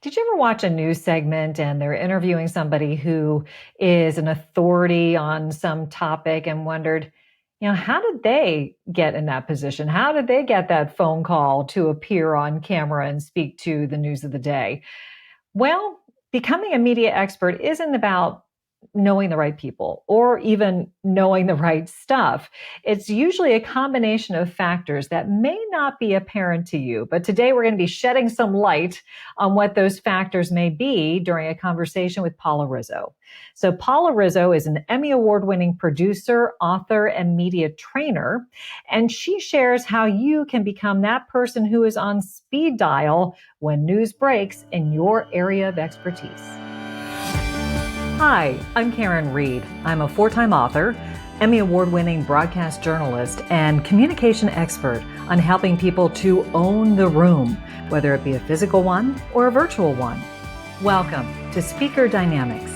Did you ever watch a news segment and they're interviewing somebody who is an authority on some topic and wondered, how did they get in that position? How did they get that phone call to appear on camera and speak to the news of the day? Well, becoming a media expert isn't about knowing the right people or even knowing the right stuff. It's usually a combination of factors that may not be apparent to you. But today we're going to be shedding some light on what those factors may be during a conversation with Paula Rizzo. So, Paula Rizzo is an Emmy Award winning producer, author, and media trainer. And she shares how you can become that person who is on speed dial when news breaks in your area of expertise. Hi, I'm Karin Reed. I'm a four-time author, Emmy Award-winning broadcast journalist, and communication expert on helping people to own the room, whether it be a physical one or a virtual one. Welcome to Speaker Dynamics.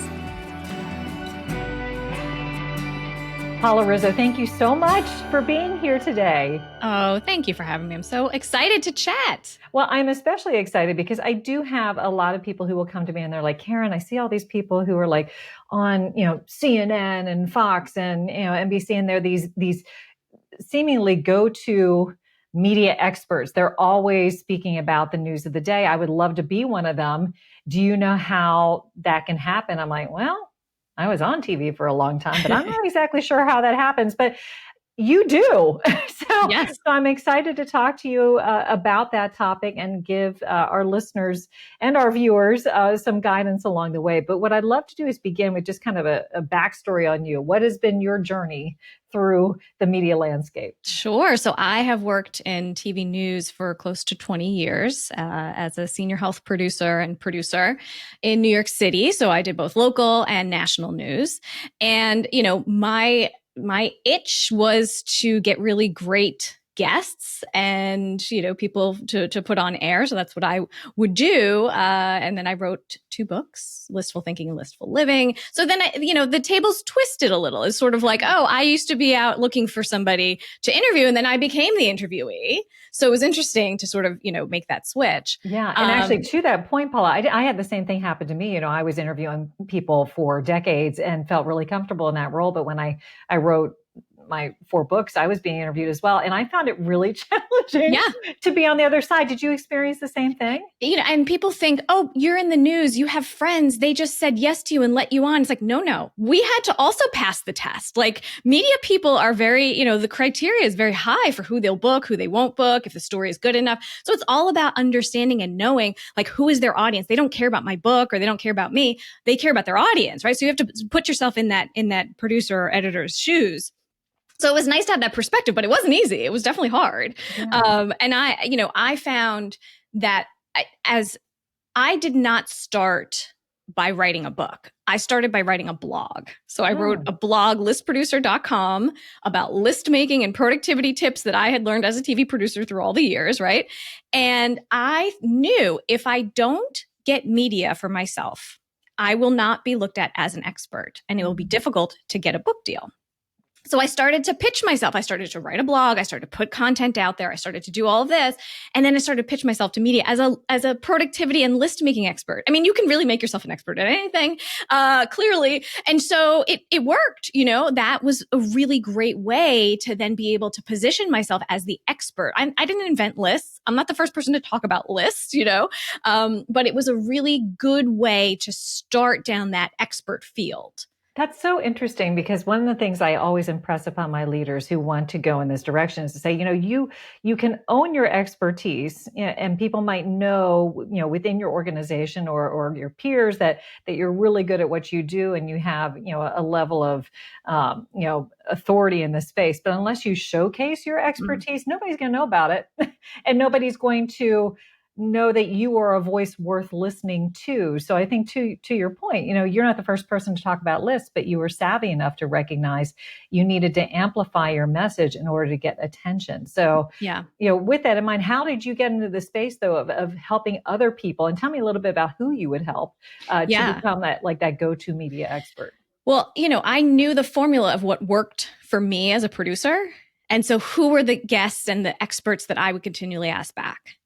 Paula Rizzo, thank you so much for being here today. Oh, thank you for having me. I'm so excited to chat. Well, I'm especially excited because I do have a lot of people who will come to me and they're like, Karin, I see all these people who are like on, CNN and Fox and, NBC, and they're these seemingly go-to media experts. They're always speaking about the news of the day. I would love to be one of them. Do you know how that can happen? I'm like, well, I was on TV for a long time, but I'm not exactly sure how that happens. But you do. Yes. So I'm excited to talk to you about that topic and give our listeners and our viewers some guidance along the way. But what I'd love to do is begin with just kind of a backstory on you. What has been your journey through the media landscape? Sure. So I have worked in TV news for close to 20 years as a senior health producer and producer in New York City. So I did both local and national news. And, my itch was to get really great guests and, people to put on air. So that's what I would do. And then I wrote 2 books, Listful Thinking and Listful Living. So then, the tables twisted a little. It's sort of like, oh, I used to be out looking for somebody to interview and then I became the interviewee. So it was interesting to sort of, make that switch. Yeah. And actually to that point, Paula, I had the same thing happen to me. I was interviewing people for decades and felt really comfortable in that role. But when I wrote my 4 books, I was being interviewed as well. And I found it really challenging to be on the other side. Did you experience the same thing? And people think, oh, you're in the news, you have friends, they just said yes to you and let you on. It's like, no, we had to also pass the test. Like media people are very, the criteria is very high for who they'll book, who they won't book, if the story is good enough. So it's all about understanding and knowing like who is their audience. They don't care about my book or they don't care about me. They care about their audience, right? So you have to put yourself in that producer or editor's shoes. So it was nice to have that perspective, but it wasn't easy. It was definitely hard. Yeah. And I found that as I did not start by writing a book. I started by writing a blog. So I wrote a blog, listproducer.com, about list making and productivity tips that I had learned as a TV producer through all the years, right? And I knew if I don't get media for myself, I will not be looked at as an expert and it will be difficult to get a book deal. So I started to pitch myself. I started to write a blog. I started to put content out there. I started to do all of this. And then I started to pitch myself to media as a productivity and list making expert. I mean, you can really make yourself an expert at anything, clearly. And so it worked, that was a really great way to then be able to position myself as the expert. I didn't invent lists. I'm not the first person to talk about lists, but it was a really good way to start down that expert field. That's so interesting because one of the things I always impress upon my leaders who want to go in this direction is to say, you can own your expertise and people might know, within your organization or your peers that you're really good at what you do and you have, a level of, authority in the space. But unless you showcase your expertise, nobody's going to know about it and nobody's going to know that you are a voice worth listening to. So I think to your point, you're not the first person to talk about lists, but you were savvy enough to recognize you needed to amplify your message in order to get attention. So, with that in mind, how did you get into the space though of helping other people? And tell me a little bit about who you would help to become that go-to media expert. Well, I knew the formula of what worked for me as a producer. And so who were the guests and the experts that I would continually ask back?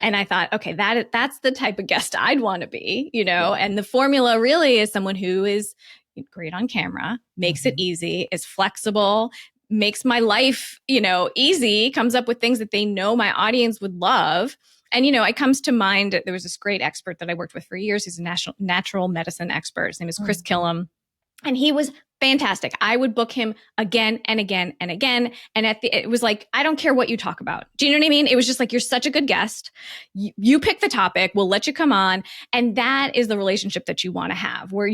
And I thought, okay, that's the type of guest I'd want to be, and the formula really is someone who is great on camera, makes it easy, is flexible, makes my life, easy, comes up with things that they know my audience would love. And, it comes to mind, there was this great expert that I worked with for years. He's a natural medicine expert. His name is Chris Killam. And he was fantastic. I would book him again and again and again. And it was like, I don't care what you talk about. Do you know what I mean? It was just like, you're such a good guest. You pick the topic. We'll let you come on. And that is the relationship that you want to have, where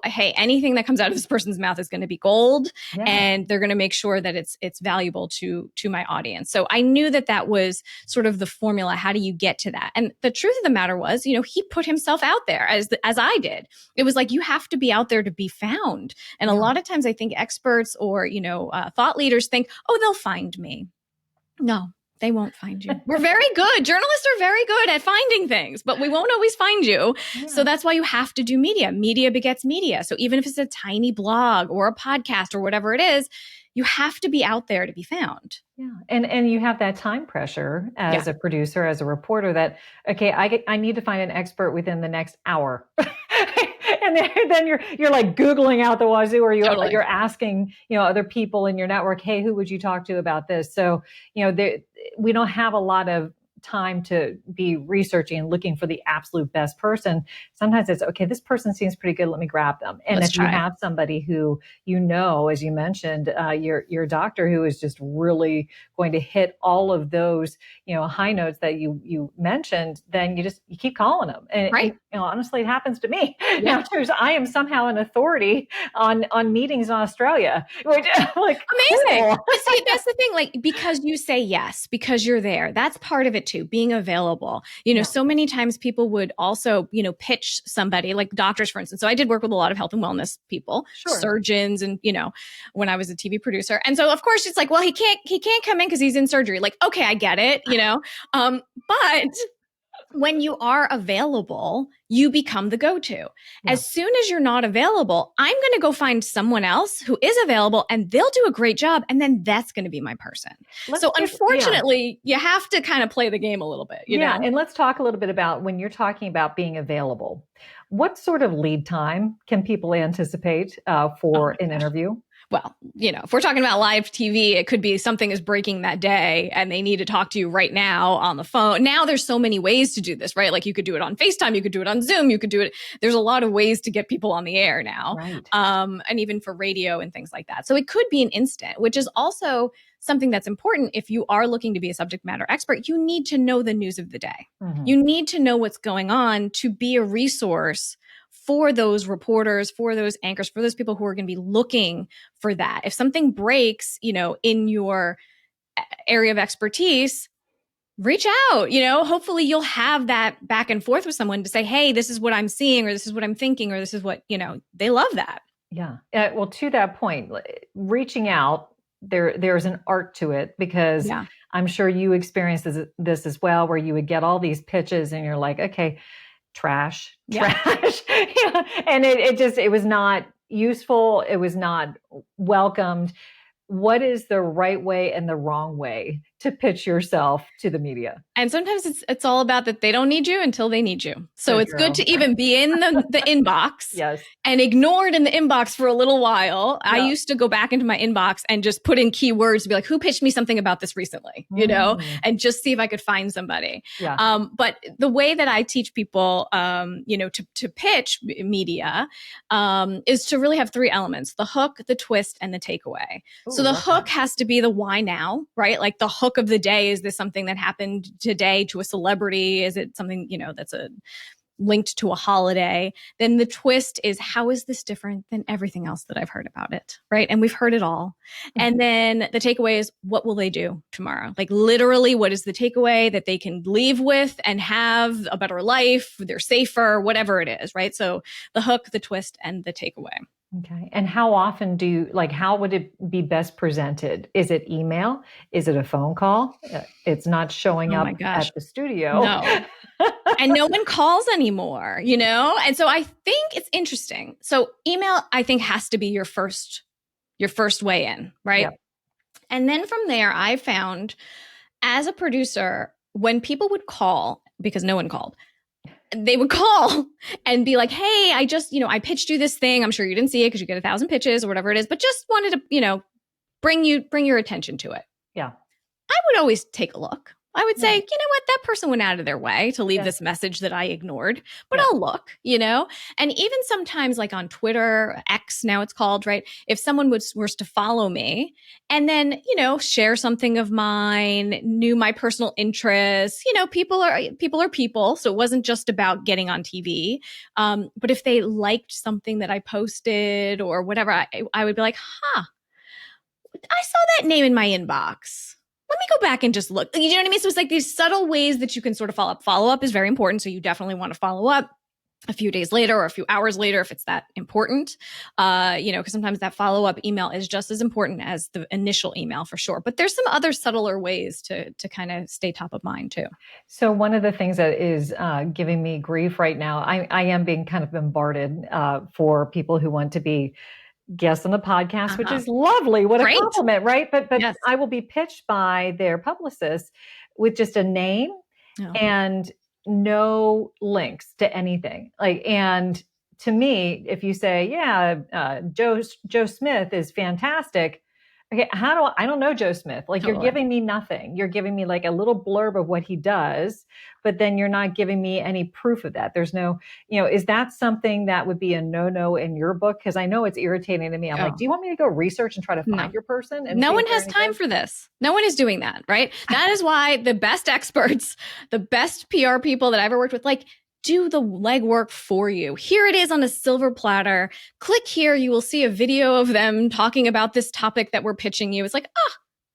hey, anything that comes out of this person's mouth is going to be gold, and they're going to make sure that it's valuable to my audience. So I knew that was sort of the formula. How do you get to that? And the truth of the matter was, he put himself out there as I did. It was like, you have to be out there to be found. And a lot of times I think experts or, thought leaders think, oh, they'll find me. No, they won't find you. We're very good. Journalists are very good at finding things, but we won't always find you. Yeah. So that's why you have to do media. Media begets media. So even if it's a tiny blog or a podcast or whatever it is, you have to be out there to be found. Yeah. And you have that time pressure as a producer, as a reporter that, okay, I need to find an expert within the next hour. And then you're like Googling out the wazoo, or you're asking, other people in your network, hey, who would you talk to about this? So, we don't have a lot of time to be researching and looking for the absolute best person. Sometimes it's, okay, this person seems pretty good, let me grab them. And if you have somebody who, as you mentioned, your doctor, who is just really going to hit all of those, high notes that you mentioned, then you keep calling them. And honestly, it happens to me. Now, I am somehow an authority on meetings in Australia. Which, like, amazing. Cool. See, that's the thing, like, because you say yes, because you're there, that's part of it too, being available. So many times people would also, pitch somebody, like doctors, for instance. So I did work with a lot of health and wellness people, surgeons, and, when I was a TV producer. And so of course it's like, well, he can't come in because he's in surgery. Like, okay, I get it, but when you are available, you become the go-to. Yeah. As soon as you're not available, I'm going to go find someone else who is available, and they'll do a great job. And then that's going to be my person. Unfortunately, you have to kind of play the game a little bit. You know? And let's talk a little bit about, when you're talking about being available, what sort of lead time can people anticipate for an interview? Well, if we're talking about live TV, it could be something is breaking that day and they need to talk to you right now on the phone. Now there's so many ways to do this, right? Like, you could do it on FaceTime, you could do it on Zoom, you could do it. There's a lot of ways to get people on the air now. Right. And even for radio and things like that. So it could be an instant, which is also something that's important. If you are looking to be a subject matter expert, you need to know the news of the day. Mm-hmm. You need to know what's going on to be a resource for those reporters, for those anchors, for those people who are going to be looking for that. If something breaks, in your area of expertise, reach out, hopefully you'll have that back and forth with someone to say, hey, this is what I'm seeing, or this is what I'm thinking, or this is what, they love that. Yeah. Well, to that point, reaching out, there's an art to it, because I'm sure you experienced this as well, where you would get all these pitches and you're like, okay, trash. And it was not useful. It was not welcomed. What is the right way and the wrong way to pitch yourself to the media? And sometimes it's all about that they don't need you until they need you. So it's good to even be in the inbox and ignored in the inbox for a little while. I used to go back into my inbox and just put in keywords to be like, who pitched me something about this recently, and just see if I could find somebody. Yeah. But the way that I teach people, to pitch media, is to really have three elements: the hook, the twist, and the takeaway. Ooh, so the hook has to be the why now, right? Like, the hook of the day. Is this something that happened today to a celebrity? Is it something, that's linked to a holiday? Then the twist is, how is this different than everything else that I've heard about it? Right. And we've heard it all. Mm-hmm. And then the takeaway is, what will they do tomorrow? Like, literally, what is the takeaway that they can leave with and have a better life? They're safer, whatever it is. Right. So the hook, the twist, and the takeaway. Okay. And how often how would it be best presented? Is it email? Is it a phone call? It's not showing up at the studio. No. And no one calls anymore, And so I think it's interesting. So email, I think, has to be your first way in, right? Yep. And then from there, I found, as a producer, when people would call, because no one called, they would call and be like, hey, I just, I pitched you this thing. I'm sure you didn't see it because you get 1,000 pitches or whatever it is, but just wanted to, bring your attention to it. Yeah. I would always take a look. I would say, Yeah. you know what, that person went out of their way to leave Yeah. this message that I ignored, but Yeah. I'll look, And even sometimes like on Twitter, X now it's called, right? If someone was to follow me and then, share something of mine, knew my personal interests, people are people. So it wasn't just about getting on TV. But if they liked something that I posted or whatever, I would be like, I saw that name in my inbox. Let me go back and just look. You know what I mean? So it's like these subtle ways that you can sort of follow up. Follow up is very important. So you definitely want to follow up a few days later or a few hours later if it's that important. Because sometimes that follow-up email is just as important as the initial email for sure. But there's some other subtler ways to kind of stay top of mind too. So one of the things that is giving me grief right now, I am being kind of bombarded for people who want to be guests on the podcast, which is lovely. What Great. a compliment, right? But Yes. I will be pitched by their publicist with just a name and no links to anything. And to me, if you say, Joe Smith is fantastic. Okay, I don't know Joe Smith. You're giving me nothing. You're giving me like a little blurb of what he does, but then you're not giving me any proof of that. There's no, is that something that would be a no-no in your book? Because I know it's irritating to me. I'm like, do you want me to go research and try to find your person? And no one has time for this. No one is doing that, right? That is why the best experts, the best PR people that I ever worked with, do the legwork for you. Here it is on a silver platter. Click here. You will see a video of them talking about this topic that we're pitching you. It's like,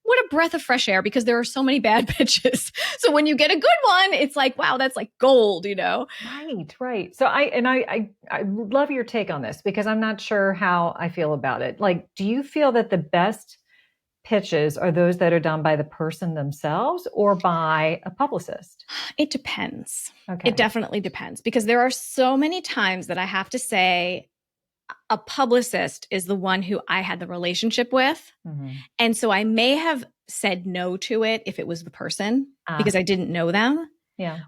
what a breath of fresh air because there are so many bad pitches. So when you get a good one, it's like, wow, that's like gold, Right. So I love your take on this because I'm not sure how I feel about it. Do you feel that the best pitches are those that are done by the person themselves or by a publicist? It depends. Okay. It definitely depends because there are so many times that I have to say a publicist is the one who I had the relationship with. Mm-hmm. And so I may have said no to it if it was the person because I didn't know them. Yeah.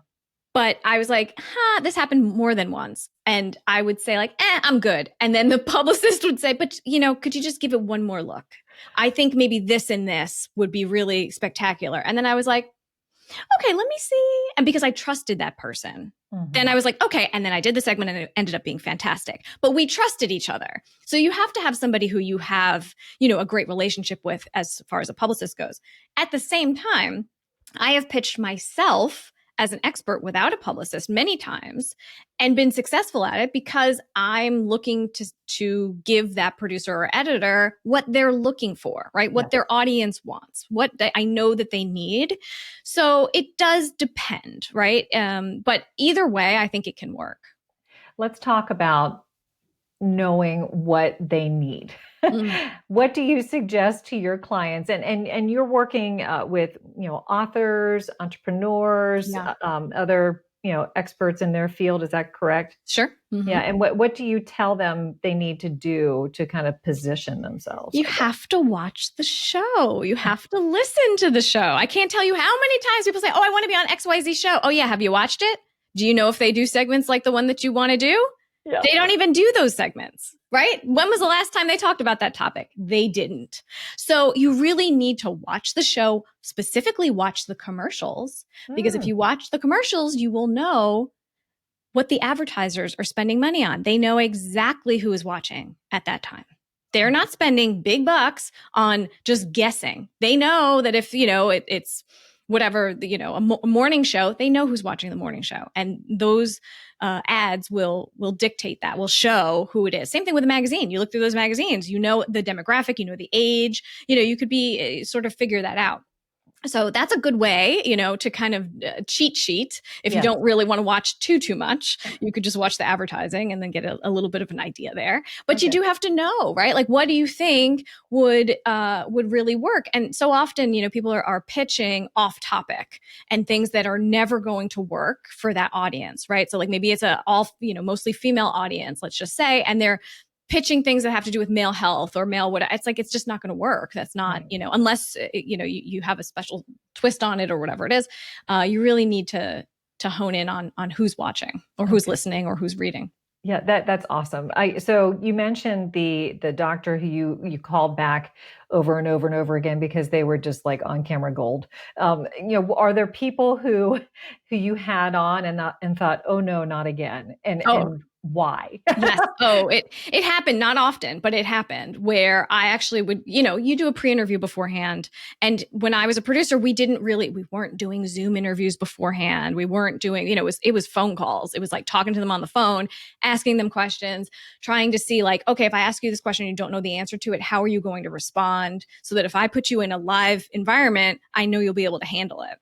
But I was like, this happened more than once. And I would say I'm good. And then the publicist would say, but could you just give it one more look? I think maybe this and this would be really spectacular. And then I was like, okay, let me see. And because I trusted that person, then I was like, okay. And then I did the segment and it ended up being fantastic. But we trusted each other. So you have to have somebody who you have, a great relationship with as far as a publicist goes. At the same time, I have pitched myself as an expert without a publicist many times and been successful at it because I'm looking to give that producer or editor what they're looking for, right? What their audience wants, what I know that they need. So it does depend, right? But either way, I think it can work. Let's talk about knowing what they need. What do you suggest to your clients? And you're working with authors, entrepreneurs, other experts in their field. Is that correct? Sure. Mm-hmm. Yeah. And what do you tell them they need to do to kind of position themselves? You have to watch the show. You have to listen to the show. I can't tell you how many times people say, "Oh, I want to be on XYZ show." Oh yeah, have you watched it? Do you know if they do segments like the one that you want to do? Yeah. They don't even do those segments, right? When was the last time they talked about that topic? They didn't. So you really need to watch the show, specifically watch the commercials, because if you watch the commercials, you will know what the advertisers are spending money on. They know exactly who is watching at that time. They're not spending big bucks on just guessing. They know that if, it's whatever, a morning show, they know who's watching the morning show. And those ads will dictate that, will show who it is. Same thing with a magazine. You look through those magazines, you know the demographic, you know the age, you could be sort of figure that out. So that's a good way, to kind of cheat sheet. If you don't really want to watch too much, you could just watch the advertising and then get a little bit of an idea there. But you do have to know, right? What do you think would really work? And so often, people are pitching off topic and things that are never going to work for that audience, right? So maybe it's all, mostly female audience, let's just say, and they're pitching things that have to do with male health or male what, it's like, it's just not going to work. That's not, Right. Unless, you have a special twist on it or whatever it is, you really need to hone in on who's watching or who's listening or who's reading. Yeah, that's awesome. So you mentioned the doctor who you called back over and over and over again because they were just like on camera gold. Are there people who you had on and thought, oh no, not again, and why? Yes. Oh, it happened, not often, but it happened where I actually would, you do a pre-interview beforehand. And when I was a producer, we weren't doing Zoom interviews beforehand. We weren't doing, it was phone calls. It was like talking to them on the phone, asking them questions, trying to see like, okay, if I ask you this question and you don't know the answer to it, how are you going to respond? So that if I put you in a live environment, I know you'll be able to handle it.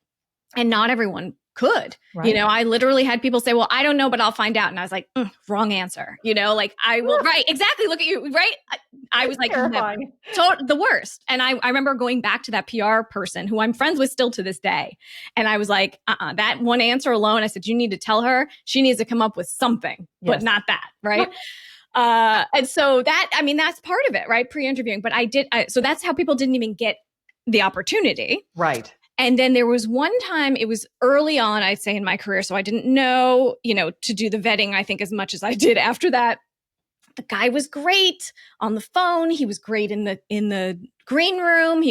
And not everyone could. Right. I literally had people say, well, I don't know, but I'll find out. And I was like, wrong answer. Like I will, right, exactly. Look at you, right? I was like, the worst. And I remember going back to that PR person who I'm friends with still to this day. And I was like, that one answer alone, I said, you need to tell her she needs to come up with something, but not that, right? And so that's part of it, right? Pre-interviewing. But so that's how people didn't even get the opportunity. Right. And then there was one time, it was early on, I'd say, in my career. So I didn't know, to do the vetting, I think, as much as I did after that. The guy was great on the phone. He was great in the green room.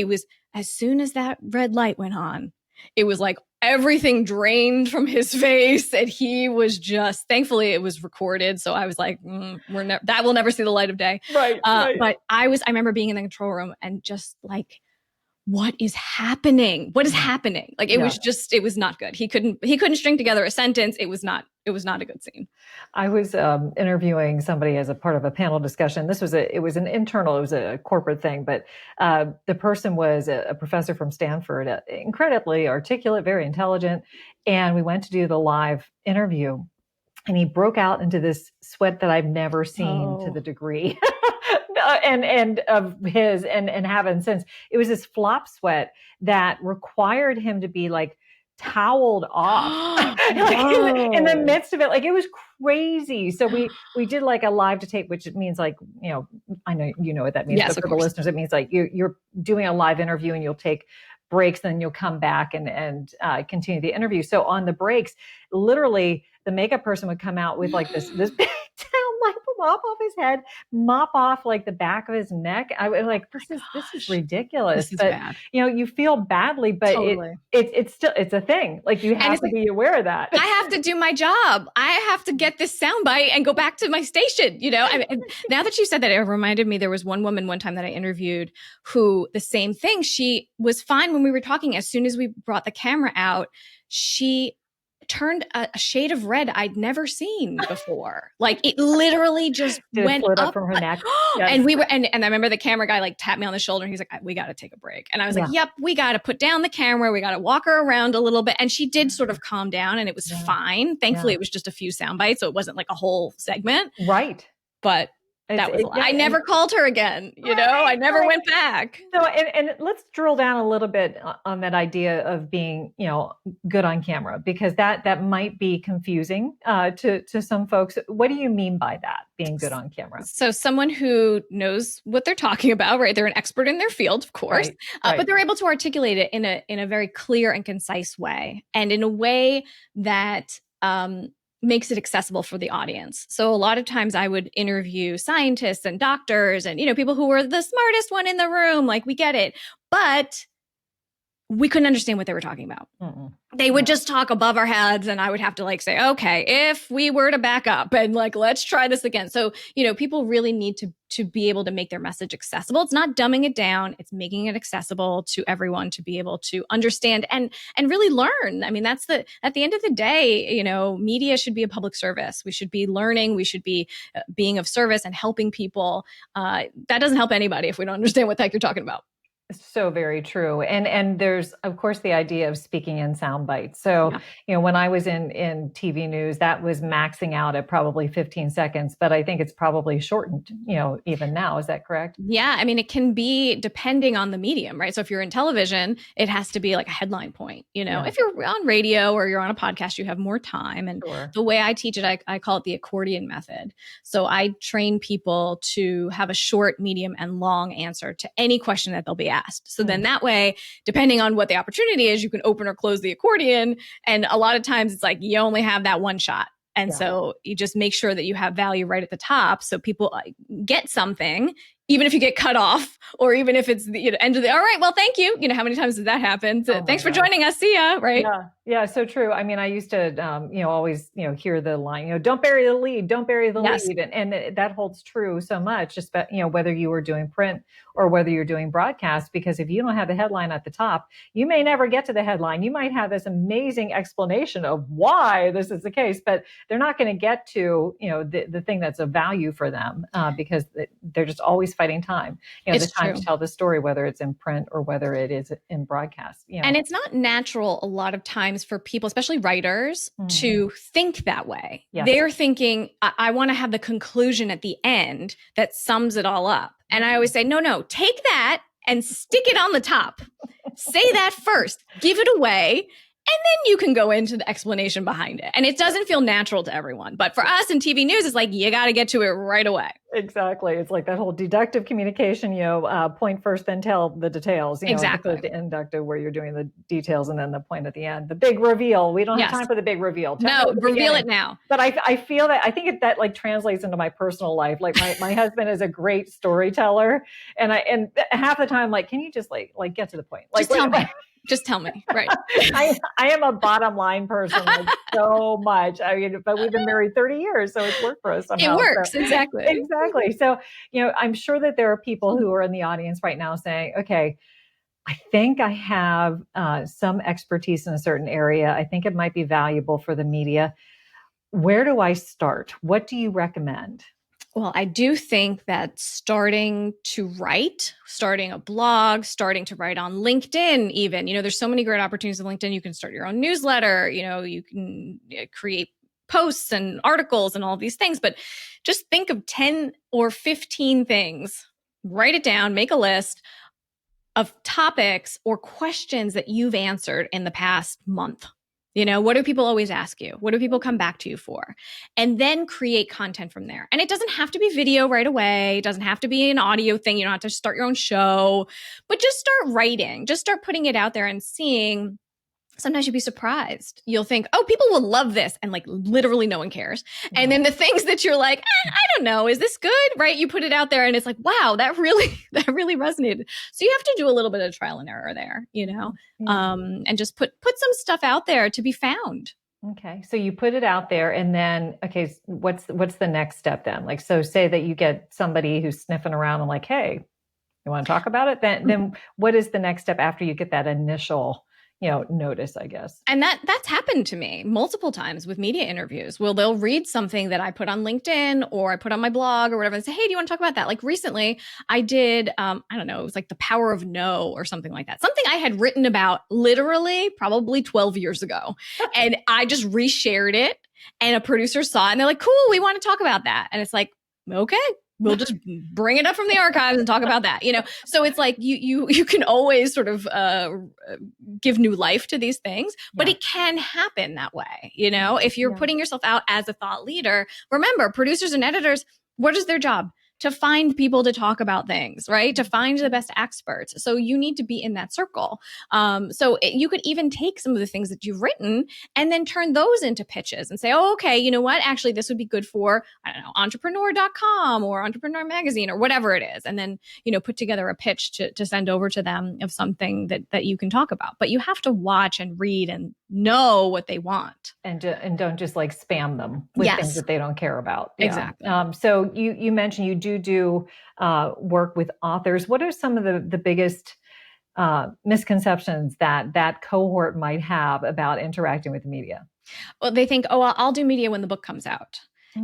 As soon as that red light went on, it was like everything drained from his face. And he was thankfully it was recorded. So I was like, that will never see the light of day. Right. But I remember being in the control room and just like, what is happening? What is happening? Like, it was not good. He couldn't string together a sentence. It was not a good scene. I was interviewing somebody as a part of a panel discussion. It was a corporate thing, but the person was a professor from Stanford, incredibly articulate, very intelligent. And we went to do the live interview and he broke out into this sweat that I've never seen to the degree. and of his and haven't since. It was this flop sweat that required him to be like toweled off in the midst of it. Like, it was crazy. So we did like a live to tape, which means like, I know you know what that means, yes, but for the listeners, it means like you're doing a live interview and you'll take breaks, then you'll come back and continue the interview. So on the breaks, literally the makeup person would come out with like this big towel, mop off his head, mop off like the back of his neck. I was like, this is ridiculous. This is but bad. You feel badly, but totally. it's still a thing. Like, you have to be aware of that. I have to do my job. I have to get this soundbite and go back to my station. Now that you said that, it reminded me, there was one woman one time that I interviewed who, the same thing. She was fine when we were talking. As soon as we brought the camera out, she turned a shade of red I'd never seen before. Like, it literally just went up from her neck. Yes. And we were, and I remember the camera guy like tapped me on the shoulder. And he's like, we got to take a break. And I was like, yep, we got to put down the camera. We got to walk her around a little bit. And she did sort of calm down and it was fine. Thankfully, it was just a few sound bites. So it wasn't like a whole segment. Right. But I never called her again. I never went back. So, and let's drill down a little bit on that idea of being, good on camera, because that might be confusing to some folks. What do you mean by that, being good on camera? So someone who knows what they're talking about, right? They're an expert in their field, of course, right. But they're able to articulate it in a very clear and concise way, and in a way that makes it accessible for the audience. So a lot of times I would interview scientists and doctors and, people who were the smartest one in the room. Like, we get it. But we couldn't understand what they were talking about. They would just talk above our heads, and I would have to like say, okay, if we were to back up and like, let's try this again. So, people really need to be able to make their message accessible. It's not dumbing it down. It's making it accessible to everyone to be able to understand and really learn. I mean, at the end of the day, media should be a public service. We should be learning. We should be being of service and helping people. That doesn't help anybody if we don't understand what the heck you're talking about. So very true. And there's of course the idea of speaking in sound bites. So, Yeah. when I was in TV news, that was maxing out at probably 15 seconds, but I think it's probably shortened, even now. Is that correct? Yeah, I mean, it can be depending on the medium, right? So if you're in television, it has to be like a headline point. Yeah, If you're on radio or you're on a podcast, you have more time. And sure. the way I teach it, I call it the accordion method. So I train people to have a short, medium, and long answer to any question that they'll be asked. So then that way, depending on what the opportunity is, you can open or close the accordion. And a lot of times it's like you only have that one shot. And Yeah. so you just make sure that you have value right at the top so people get something, even if you get cut off, or even if it's the end of the, all right, well, thank you. How many times does that happen? So, thanks for joining us. See ya. Right. Yeah. Yeah. So true. I mean, I used to, always, hear the line, don't bury the lead, don't bury the Yes. lead. And that holds true so much, just, whether you were doing print or whether you're doing broadcast, because if you don't have the headline at the top, you may never get to the headline. You might have this amazing explanation of why this is the case, but they're not going to get to, the thing that's of value for them, because they're just always fighting time, It's the time true. to tell the story, whether it's in print or whether it is in broadcast. And it's not natural a lot of times for people, especially writers, to think that way. Yes. They're thinking, I want to have the conclusion at the end that sums it all up. And I always say, no, take that and stick it on the top. Say that first, give it away. And then you can go into the explanation behind it. And it doesn't feel natural to everyone. But for us in TV news, it's like, you got to get to it right away. Exactly. It's like that whole deductive communication, point first, then tell the details. Exactly. The inductive where you're doing the details and then the point at the end. The big reveal. We don't have time for the big reveal. No, reveal it now. But I feel that, I think that like translates into my personal life. Like my husband is a great storyteller. And half the time, like, can you just like get to the point? Like, just tell me. Just tell me. Right. I am a bottom line person, like, so much. I mean, but we've been married 30 years, so it's worked for us somehow. It works. So, exactly. Exactly. So, I'm sure that there are people who are in the audience right now saying, okay, I think I have some expertise in a certain area. I think it might be valuable for the media. Where do I start? What do you recommend? Well, I do think that starting to write, starting a blog, starting to write on LinkedIn, even, there's so many great opportunities on LinkedIn. You can start your own newsletter, you can create posts and articles and all these things, but just think of 10 or 15 things, write it down, make a list of topics or questions that you've answered in the past month. What do people always ask you? What do people come back to you for? And then create content from there. And it doesn't have to be video right away. It doesn't have to be an audio thing. You don't have to start your own show, but just start writing, just start putting it out there and seeing. Sometimes you'll be surprised. You'll think, oh, people will love this. And like literally no one cares. And then the things that you're like, I don't know, is this good? Right? You put it out there and it's like, wow, that really resonated. So you have to do a little bit of trial and error there, and just put some stuff out there to be found. Okay. So you put it out there and then, okay, what's the next step then? Like, so say that you get somebody who's sniffing around and like, hey, you want to talk about it? Then what is the next step after you get that initial notice, I guess? And that's happened to me multiple times with media interviews. They'll read something that I put on LinkedIn or I put on my blog or whatever and say, hey, do you want to talk about that? Like recently I did, I don't know, it was like the power of no or something like that. Something I had written about literally probably 12 years ago. And I just reshared it and a producer saw it and they're like, cool, we want to talk about that. And it's like, okay. We'll just bring it up from the archives and talk about that, So it's like you can always sort of give new life to these things, but it can happen that way, If you're putting yourself out as a thought leader, remember, producers and editors, what is their job? To find people to talk about things, right? To find the best experts. So you need to be in that circle. You could even take some of the things that you've written and then turn those into pitches and say, oh, okay, you know what? Actually, this would be good for, I don't know, entrepreneur.com or Entrepreneur Magazine or whatever it is. And then, put together a pitch to send over to them of something that you can talk about. But you have to watch and read and know what they want. And don't just like spam them with things that they don't care about. Yeah. Exactly. So you mentioned you do work with authors. What are some of the biggest misconceptions that cohort might have about interacting with media? Well, they think, oh, I'll do media when the book comes out.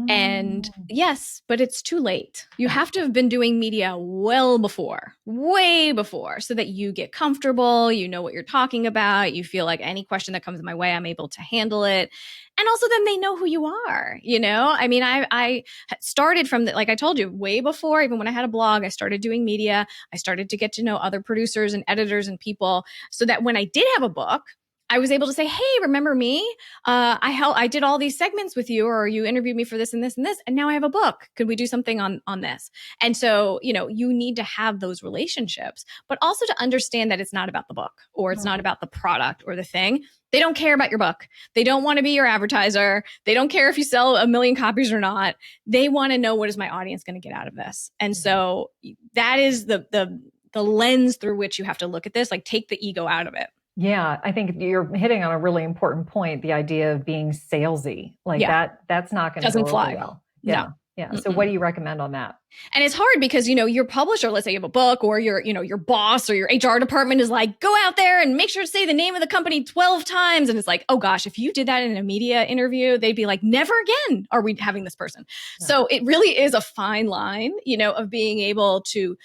And Mm. yes, but it's too late. You have to have been doing media well before, way before, so that you get comfortable, you know what you're talking about, you feel like any question that comes my way, I'm able to handle it. And also then they know who you are, you know? I mean, I started from like I told you, way before, even when I had a blog, I started doing media. I started to get to know other producers and editors and people so that when I did have a book, I was able to say, "Hey, remember me? I did all these segments with you, or you interviewed me for this and this and this, and now I have a book. Could we do something on this?" And so, you know, you need to have those relationships, but also to understand that it's not about the book, or it's not about the product or the thing. They don't care about your book. They don't want to be your advertiser. They don't care if you sell a million copies or not. They want to know, what is my audience going to get out of this? And so that is the lens through which you have to look at this. Like, take the ego out of it. Yeah, I think you're hitting on a really important point, the idea of being salesy. Like Yeah, that's not going to go doesn't over fly. well. No. Yeah. Yeah. So what Mm-mm. do you recommend on that? And it's hard because, you know, your publisher, let's say you have a book, or your, you know, your boss or your HR department is like, go out there and make sure to say the name of the company 12 times. And it's like, oh gosh, if you did that in a media interview, they'd be like, never again are we having this person. Yeah. So it really is a fine line, you know, of being able to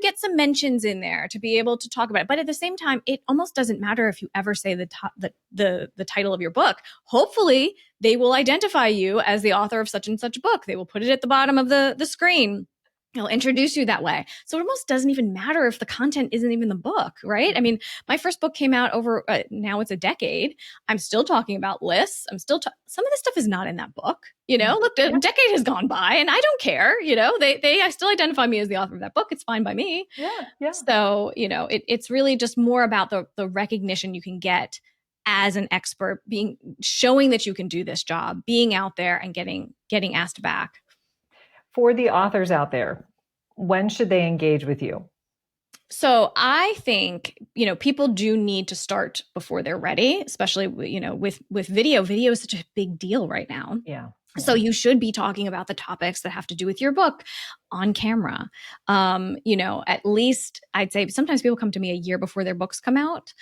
get some mentions in there, to be able to talk about it. But at the same time, it almost doesn't matter if you ever say the title of your book. Hopefully they will identify you as the author of such and such book. They will put it at the bottom of the screen. They'll introduce you that way. So it almost doesn't even matter if the content isn't even the book, right? I mean, my first book came out over, now it's a decade. I'm still talking about lists. Some of this stuff is not in that book, you know, look, a decade has gone by and I don't care, you know, I still identify me as the author of that book. It's fine by me. Yeah. So, you know, it's really just more about the recognition you can get as an expert, showing that you can do this job, being out there and getting asked back. For the authors out there, when should they engage with you? So I think, you know, people do need to start before they're ready, especially, you know, with video. Video is such a big deal right now. Yeah. So you should be talking about the topics that have to do with your book on camera. You know, at least I'd say sometimes people come to me a year before their books come out,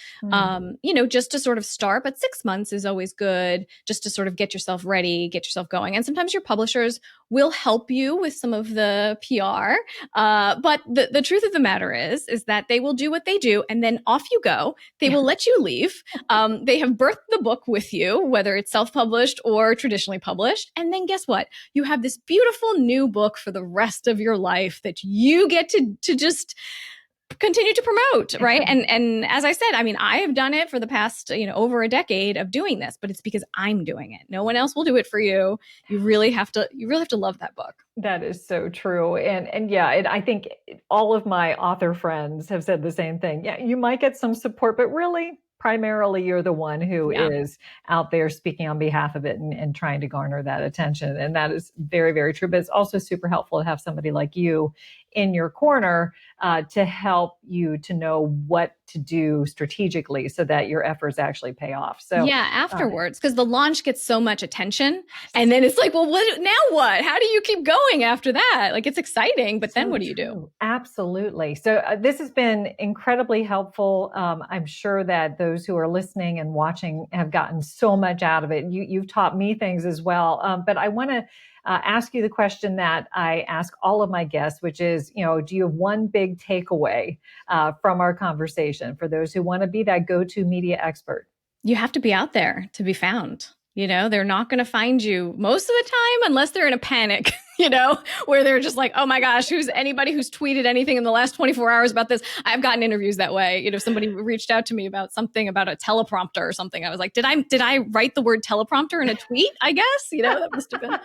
you know, just to sort of start. But 6 months is always good, just to sort of get yourself ready, get yourself going. And sometimes your publishers will help you with some of the PR. But the truth of the matter is that they will do what they do, and then off you go. They will let you leave. They have birthed the book with you, whether it's self-published or traditionally published. And then guess what? You have this beautiful new book for the rest of your life that you get to just continue to promote, right? And as I said, I mean, I have done it for the past, you know, over a decade of doing this, but it's because I'm doing it. No one else will do it for you. You really have to love that book. That is so true. And yeah, I think all of my author friends have said the same thing. Yeah, you might get some support, but really, primarily, you're the one who is out there speaking on behalf of it and trying to garner that attention. And that is very, very true. But it's also super helpful to have somebody like you in your corner to help you to know what to do strategically so that your efforts actually pay off. So yeah, afterwards, because the launch gets so much attention, and then it's like, well, now what? How do you keep going after that? Like, it's exciting, but then what do you do? Absolutely. So this has been incredibly helpful. I'm sure that those who are listening and watching have gotten so much out of it. You've taught me things as well. But I want to ask you the question that I ask all of my guests, which is, you know, do you have one big takeaway from our conversation for those who want to be that go-to media expert? You have to be out there to be found. You know, they're not going to find you most of the time unless they're in a panic, you know, where they're just like, oh my gosh, who's anybody who's tweeted anything in the last 24 hours about this? I've gotten interviews that way. You know, somebody reached out to me about something about a teleprompter or something. I was like, did I write the word teleprompter in a tweet? I guess, you know, that must have been.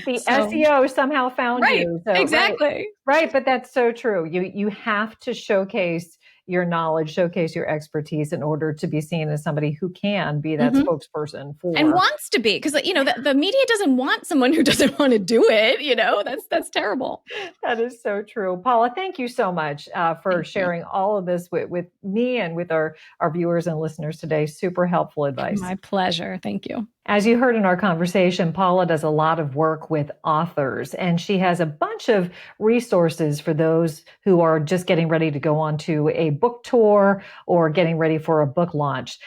The SEO somehow found you. So, exactly. Right. But that's so true. You have to showcase your knowledge, showcase your expertise in order to be seen as somebody who can be that spokesperson for and wants to be, because you know the media doesn't want someone who doesn't want to do it. You know, that's terrible. That is so true. Paula, thank you so much for sharing all of this with me and with our viewers and listeners today. Super helpful advice. My pleasure. Thank you. As you heard in our conversation, Paula does a lot of work with authors, and she has a bunch of resources for those who are just getting ready to go on to a book tour or getting ready for a book launch.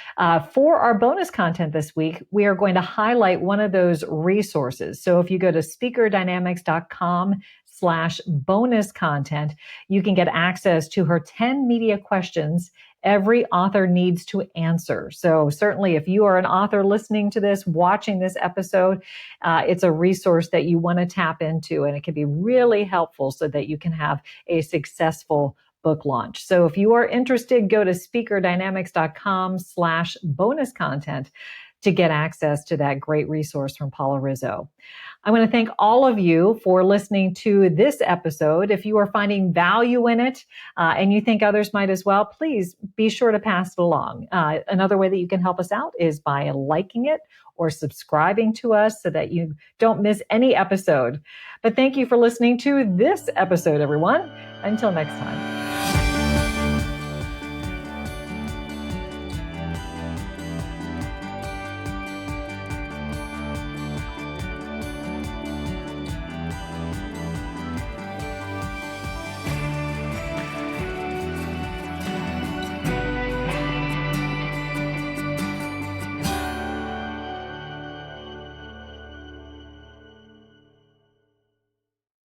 For our bonus content this week, we are going to highlight one of those resources. So if you go to speakerdynamics.com/bonus content, you can get access to her 10 media questions every author needs to answer. So certainly if you are an author listening to this, watching this episode, it's a resource that you want to tap into, and it can be really helpful so that you can have a successful book launch. So if you are interested, go to speakerdynamics.com/bonus content to get access to that great resource from Paula Rizzo. I want to thank all of you for listening to this episode. If you are finding value in it and you think others might as well, please be sure to pass it along. Another way that you can help us out is by liking it or subscribing to us so that you don't miss any episode. But thank you for listening to this episode, everyone. Until next time.